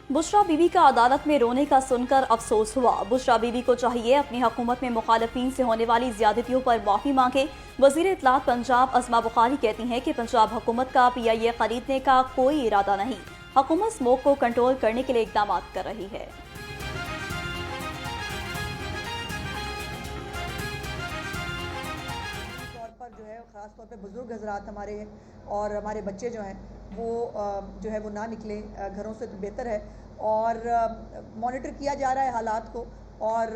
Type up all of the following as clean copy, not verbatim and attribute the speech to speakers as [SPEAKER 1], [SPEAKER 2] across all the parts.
[SPEAKER 1] बुशरा बीबी का अदालत में रोने का सुनकर अफसोस हुआ। बुशरा बीबी को चाहिए अपनी हुकूमत में मुखालफीन से होने वाली ज्यादतियों पर माफी मांगे। वजीर इत्तलात पंजाब अस्मा बुखारी कहती हैं कि पंजाब हुकूमत का PIA खरीदने का कोई इरादा नहीं। हुकूमत स्मोक को कंट्रोल करने के लिए इकदाम कर रही है।
[SPEAKER 2] जो है ख़ास तौर पे बुज़ुर्ग हज़रात हमारे और हमारे बच्चे जो हैं वो जो है वो ना निकले घरों से, तो बेहतर है। और मॉनिटर किया जा रहा है हालात को, और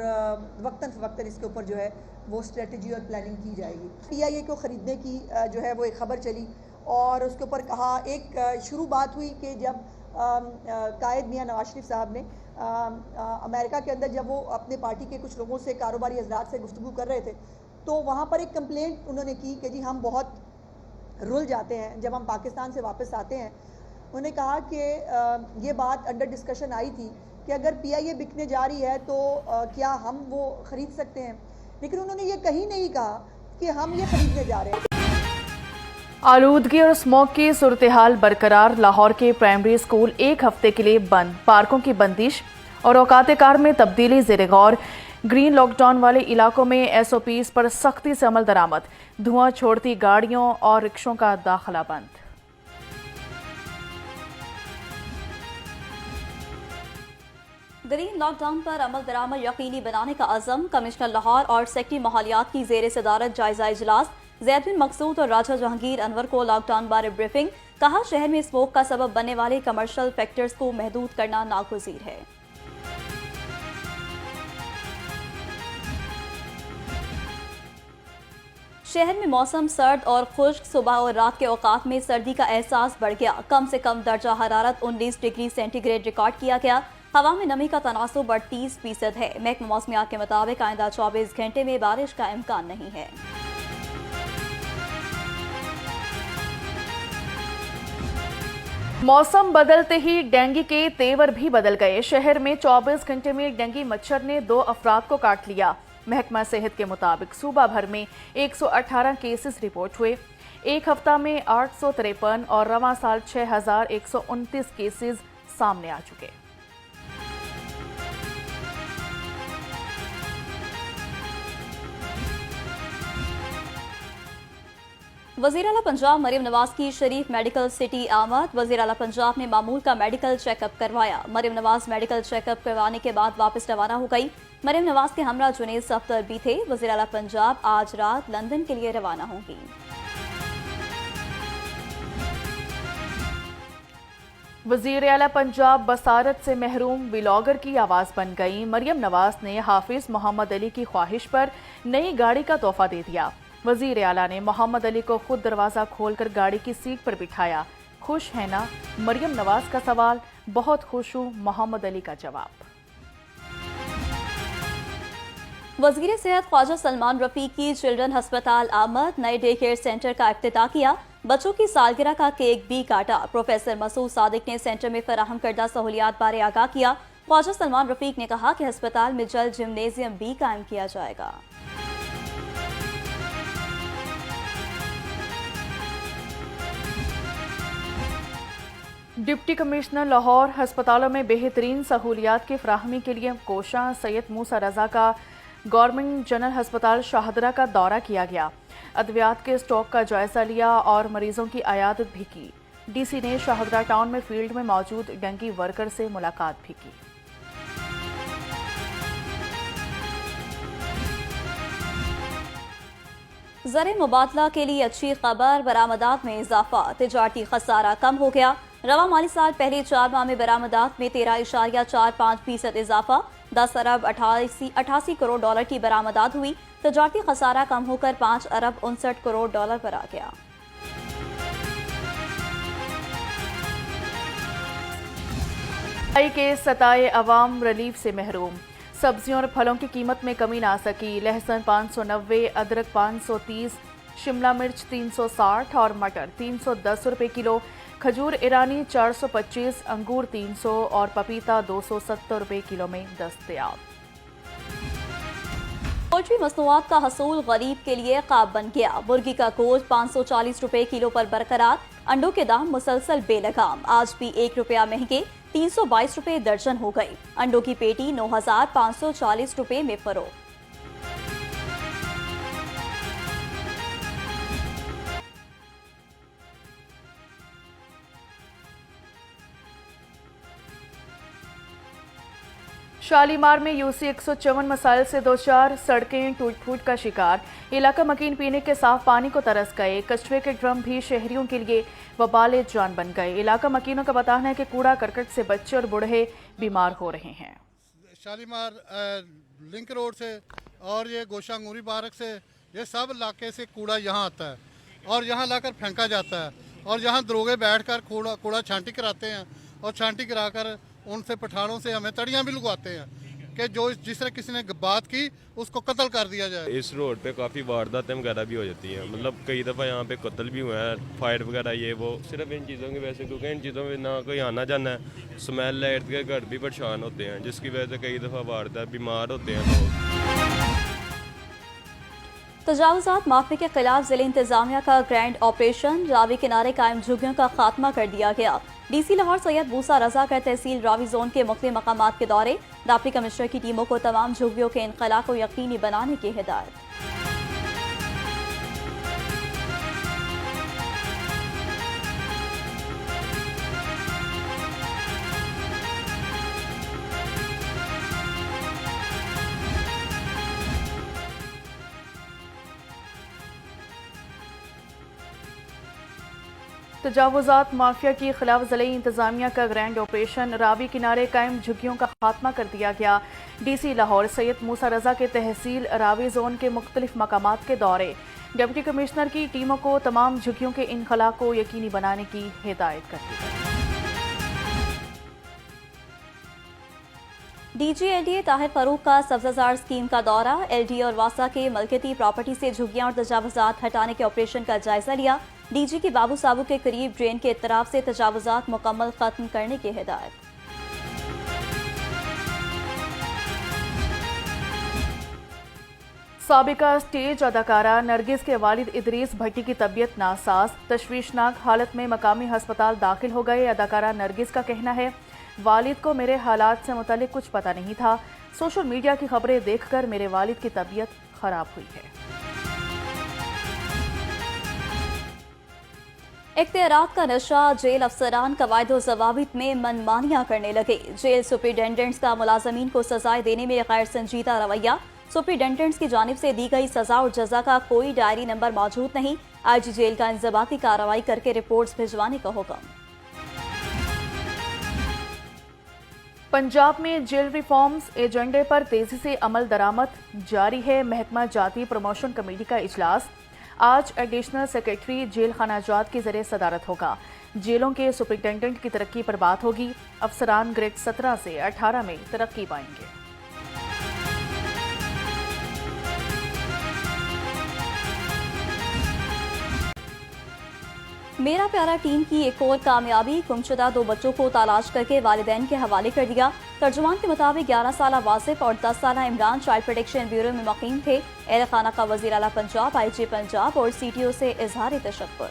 [SPEAKER 2] वक्तन फ़वक्तन इसके ऊपर जो है वो स्ट्रेटजी और प्लानिंग की जाएगी। PIA को ख़रीदने की जो है वो एक ख़बर चली और उसके ऊपर कहा, एक शुरू बात हुई कि जब कायद मियां नवाज शरीफ साहब ने अमेरिका के अंदर जब वो अपने पार्टी के कुछ लोगों से, कारोबारी हज़रात से गुफ्तगू कर रहे थे, तो वहाँ पर एक कंप्लेंट उन्होंने की कि जी हम बहुत रुल जाते हैं जब हम पाकिस्तान से वापस आते हैं। उन्होंने कहा कि ये बात अंडर डिस्कशन आई थी कि अगर PIA बिकने जा रही है तो क्या हम वो ख़रीद सकते हैं, लेकिन उन्होंने ये कहीं नहीं कहा कि हम ये ख़रीदने जा रहे हैं।
[SPEAKER 3] आलूदगी और स्मोक की सूरत हाल बरकरार। लाहौर के प्राइमरी स्कूल एक हफ्ते के लिए बंद। पार्कों की बंदिश और औकात कार में तब्दीली ज़ेर गौर। ग्रीन लॉकडाउन वाले इलाकों में SOPs पर सख्ती से अमल दरामद। धुआं छोड़ती गाड़ियों और रिक्शों का दाखिला बंद।
[SPEAKER 1] ग्रीन लॉकडाउन पर अमल दरामद यकीनी बनाने का अज़म। कमिश्नर लाहौर और सेक्रेटरी माहौलियात की ज़ेर सदारत जायजा इजलास। ज़ैद बिन मकसूद और राजा जहांगीर अनवर को लॉकडाउन बारे ब्रीफिंग। कहा, शहर में स्मोक का सबब बनने वाले कमर्शियल फैक्टर्स को महदूद करना नागुज़ीर है। शहर में मौसम सर्द और खुश्क। सुबह और रात के औकात में सर्दी का एहसास बढ़ गया। कम से कम दर्जा हरारत 19 डिग्री सेंटीग्रेड रिकॉर्ड किया गया। हवा में नमी का तनासुब 38% है। महकमा मौसमियात के मुताबिक आइंदा 24 घंटे में बारिश का इम्कान नहीं है।
[SPEAKER 3] मौसम बदलते ही डेंगू के तेवर भी बदल गए। शहर में 24 घंटे में डेंगू मच्छर ने 2 अफराद को काट लिया। महकमा सेहत के मुताबिक सूबा भर में 118 केसेस रिपोर्ट हुए। एक हफ्ता में 853 और रवां साल 6129 केसेस सामने आ चुके।
[SPEAKER 1] वज़ीर आला पंजाब मरियम नवाज की शरीफ मेडिकल सिटी आमद। वज़ीर आला पंजाब ने मामूल का मेडिकल चेकअप करवाया। मरियम नवाज मेडिकल चेकअप करवाने के बाद वापस रवाना हो गई। मरियम नवाज के हमरा जुनेद सफ्तर भी थे। वज़ीर आला पंजाब आज रात लंदन के लिए रवाना होंगी।
[SPEAKER 3] वज़ीर आला पंजाब बसारत से महरूम व्लॉगर की आवाज़ बन गई। मरियम नवाज ने हाफिज मोहम्मद अली की ख्वाहिश पर नई गाड़ी का तोहफा दे दिया। वज़ीर आला ने मोहम्मद अली को खुद दरवाज़ा खोलकर गाड़ी की सीट पर बिठाया। खुश है ना? मरियम नवाज का सवाल। बहुत खुश हूँ, मोहम्मद अली का जवाब।
[SPEAKER 1] वज़ीर सेहत ख्वाजा सलमान रफ़ीक की चिल्ड्रन हस्पताल आमद। नए डे केयर सेंटर का इफ्तिताह किया। बच्चों की सालगिरह का केक भी काटा। प्रोफेसर मसूद सादिक ने सेंटर में फराहम करदा सहूलियात बारे आगाह किया। ख्वाजा सलमान रफ़ीक ने कहा कि अस्पताल में जल्द जिम्नेजियम भी कायम किया जाएगा।
[SPEAKER 3] डिप्टी कमिश्नर लाहौर हस्पतालों में बेहतरीन सहूलियात की फराहमी के लिए कोशां सैयद मूसा रजा का गवर्नमेंट जनरल हस्पताल शाहदरा का दौरा किया गया। अद्वियात के स्टॉक का जायजा लिया और मरीजों की अयादत भी की। DC ने शाहदरा टाउन में फील्ड में मौजूद डेंगू वर्कर से मुलाकात भी की।
[SPEAKER 1] ज़र मुबादला के लिए अच्छी खबर। बरामदात में इजाफा। तिजारती खसारा कम हो गया। रवा माली साल पहले 4 माह में बरामदात में 13.45% इजाफा। 10 अरब 88 करोड़ डॉलर की बरामदात हुई। तिजारती खसारा कम होकर 5 अरब 59 करोड़ डॉलर पर आ गया।
[SPEAKER 3] के सताए अवाम रिलीफ से महरूम। सब्जियों और फलों की कीमत में कमी ना सकी। लहसुन 590, अदरक 530, शिमला मिर्च 360 और मटर 310 रुपए किलो। खजूर ईरानी 425, अंगूर 300 और पपीता 270 रुपए किलो में दस्तयाब।
[SPEAKER 1] पोल्ट्री मसनूआत का हसूल गरीब के लिए ख्वाब बन गया। मुर्गी का गोश्त 540 रुपए किलो पर बरकरार। अंडों के दाम मुसलसल बेलगाम। आज भी 1 रुपया महंगे। 322 रुपए दर्जन हो गई। अंडों की पेटी 9,540 रुपए में फरोख्त।
[SPEAKER 3] शालीमार में यूसी 154 मसाइल से दो चार, सड़कें टूट फूट का शिकार, इलाका मकीन पीने के साफ पानी को तरस गए। कचरे के ड्रम भी शहरियों के लिए वबाले जान बन गए। इलाका मकीनों का बताना है कि कूड़ा करकट से बच्चे और बूढ़े बीमार हो रहे हैं।
[SPEAKER 4] शालीमार लिंक रोड से और ये गोशांगूरी बारक से, ये सब इलाके से कूड़ा यहाँ आता है और यहाँ लाकर फेंका जाता है और यहाँ दरोगे बैठकर कूड़ा छांटी कराते हैं और छांटी कराकर उनसे पठानों से हमें तड़ियाँ भी लगवाते हैं कि जो जिस तरह किसी ने बात की उसको कत्ल कर दिया जाए।
[SPEAKER 5] इस रोड पे काफ़ी वारदातें वगैरह भी हो जाती हैं, मतलब कई दफ़ा यहाँ पे कत्ल भी हुआ है, फायर वगैरह ये वो, सिर्फ इन चीज़ों की वजह से, क्योंकि इन चीज़ों में ना कोई आना जाना है, स्मेल है, इर्द गिर्द घर भी परेशान होते हैं, जिसकी वजह से कई दफ़ा वारदात बीमार होते हैं लोग।
[SPEAKER 1] तजावुज़ात माफी के खिलाफ जिले इंतजामिया का ग्रैंड ऑपरेशन, रावी किनारे कायम झुग्गियों का खात्मा कर दिया गया। डीसी लाहौर सैयद मूसा रजा का तहसील रावी जोन के मुख्तलिफ मकामात के दौरे, डिप्टी कमिश्नर की टीमों को तमाम झुग्गियों के इनखला को यकीनी बनाने की हिदायत।
[SPEAKER 3] तजावुज़ात माफिया की खिलाफ ज़िले इंतजामिया का ग्रैंड ऑपरेशन, रावी किनारे कायम झुग्गियों का खात्मा कर दिया गया। डीसी लाहौर सैयद मूसा रजा के तहसील रावी जोन के मुख्तलिफ मकामात के दौरे, डिप्टी कमिश्नर की टीमों को तमाम झुग्गियों के इनखला को यकीनी बनाने की हिदायत कर दी गई।
[SPEAKER 1] डीजी एलडीए ताहिर फरूख का सब्जाजार स्कीम का दौरा, एलडीए और वासा के मलकती प्रॉपर्टी से झुग्गियां और तजावुज़ात हटाने के ऑपरेशन का जायजा लिया। डीजी की बाबू साबू के करीब ड्रेन के इतराफ से तजावुज़ात मुकम्मल खत्म करने की हिदायत।
[SPEAKER 3] साबिका स्टेज अदाकारा नरगिस के वालिद इदरीस भट्टी की तबीयत नासाज, तशवीशनाक हालत में मकामी हस्पताल दाखिल हो गए। अदाकारा नरगिस का कहना है, वालिद को मेरे हालात से मुतालिक कुछ पता नहीं था, सोशल मीडिया की खबरें देखकर मेरे वालिद की तबीयत खराब हुई है।
[SPEAKER 1] इख्तियारात का नशा, जेल अफसरान कवायद ज़वाबित में मनमानियां करने लगे। जेल सुपरिटेंडेंट्स का मुलाजमीन को सजाएं देने में गैर संजीदा रवैया, सुपरिटेंडेंट्स की जानिब से दी गई सजा और जजा का कोई डायरी नंबर मौजूद नहीं। आईजी जेल का इंजबाती कार्रवाई करके रिपोर्ट्स भिजवाने का हुक्म।
[SPEAKER 3] पंजाब में जेल रिफॉर्म्स एजेंडे पर तेजी से अमल दरामद जारी है। महकमा जाती प्रमोशन कमेटी का इजलास आज एडिशनल सेक्रेटरी जेल खानाजात के जरिए सदारत होगा। जेलों के सुपरिटेंडेंट की तरक्की पर बात होगी। अफसरान ग्रेड 17 से 18 में तरक्की पाएंगे।
[SPEAKER 1] मेरा प्यारा टीम की एक और कामयाबी, गुमशुदा 2 बच्चों को तलाश करके वालिदैन के हवाले कर दिया। तर्जुमान के मुताबिक 11 साला वासिफ और 10 साला इमरान चाइल्ड प्रोटेक्शन ब्यूरो में मुकीम थे। एहल खाना का वज़ीर आला पंजाब, आईजी पंजाब और सीटीओ से इजहार तशक्कुर।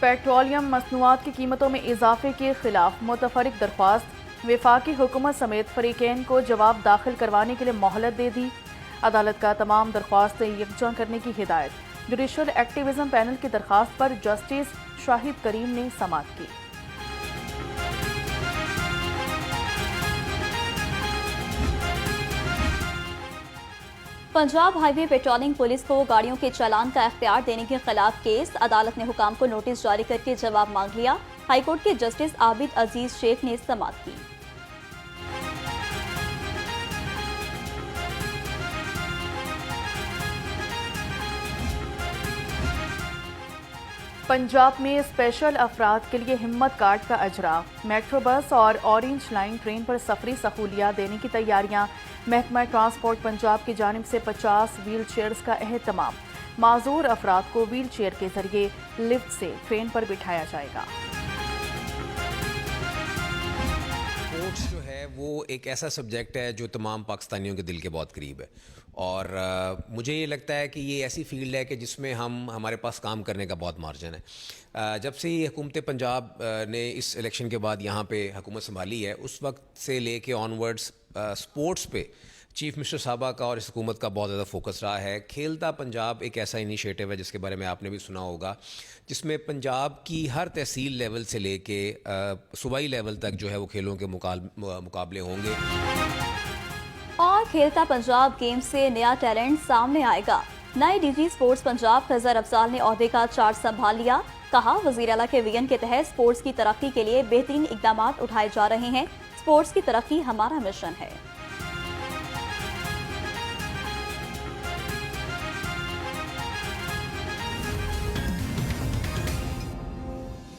[SPEAKER 3] पेट्रोलियम मसनूआत की कीमतों में इजाफे के खिलाफ मुतफरिक दरख्वास्त, वफाकी हुकूमत समेत फरीकैन को जवाब दाखिल करवाने के लिए मोहलत दे दी। अदालत का तमाम दरख्वास्तें यकजा करने की हिदायत। जुडिशल एक्टिविज्म पैनल की दरख्वास्त पर जस्टिस शाहिद करीम ने समाअत की।
[SPEAKER 1] पंजाब हाईवे पेट्रोलिंग पुलिस को गाड़ियों के चालान का इख्तियार देने के खिलाफ केस, अदालत ने हुकाम को नोटिस जारी करके जवाब मांग लिया। हाईकोर्ट के जस्टिस आबिद अजीज शेख ने समाअत की।
[SPEAKER 3] पंजाब में स्पेशल अफराद के लिए हिम्मत कार्ड का अजरा, मेट्रो बस और ऑरेंज लाइन ट्रेन पर सफरी सहूलियात देने की तैयारियां। महकमा ट्रांसपोर्ट पंजाब की जानिब से 50 व्हील चेयर्स का एहतमाम। माजूर अफराद को व्हील चेयर के जरिए लिफ्ट से ट्रेन पर बिठाया जाएगा।
[SPEAKER 6] कोच जो है वो एक ऐसा सब्जेक्ट है जो तमाम पाकिस्तानियों के दिल के बहुत करीब है और मुझे ये लगता है कि ये ऐसी फील्ड है कि जिसमें हमारे पास काम करने का बहुत मार्जिन है। जब से ही हुकूमत पंजाब ने इस इलेक्शन के बाद यहाँ पे हुकूमत संभाली है, उस वक्त से लेके ऑनवर्ड्स स्पोर्ट्स पे चीफ मिनिस्टर साहबा का और इस हुकूमत का बहुत ज़्यादा फोकस रहा है। खेलता पंजाब एक ऐसा इनिशिएटिव है जिसके बारे में आपने भी सुना होगा, जिसमें पंजाब की हर तहसील लेवल से लेके सूबाई लेवल तक जो है वो खेलों के मुकाबले होंगे।
[SPEAKER 1] और खेलता पंजाब गेम से नया टैलेंट सामने आएगा। नए डीजी स्पोर्ट्स पंजाब खजर अफजाल ने ओहदे का चार्ज संभाल लिया। कहा, वज़ीर आला के विजन के तहत स्पोर्ट्स की तरक्की के लिए बेहतरीन इकदाम उठाए जा रहे हैं। स्पोर्ट्स की तरक्की हमारा मिशन है।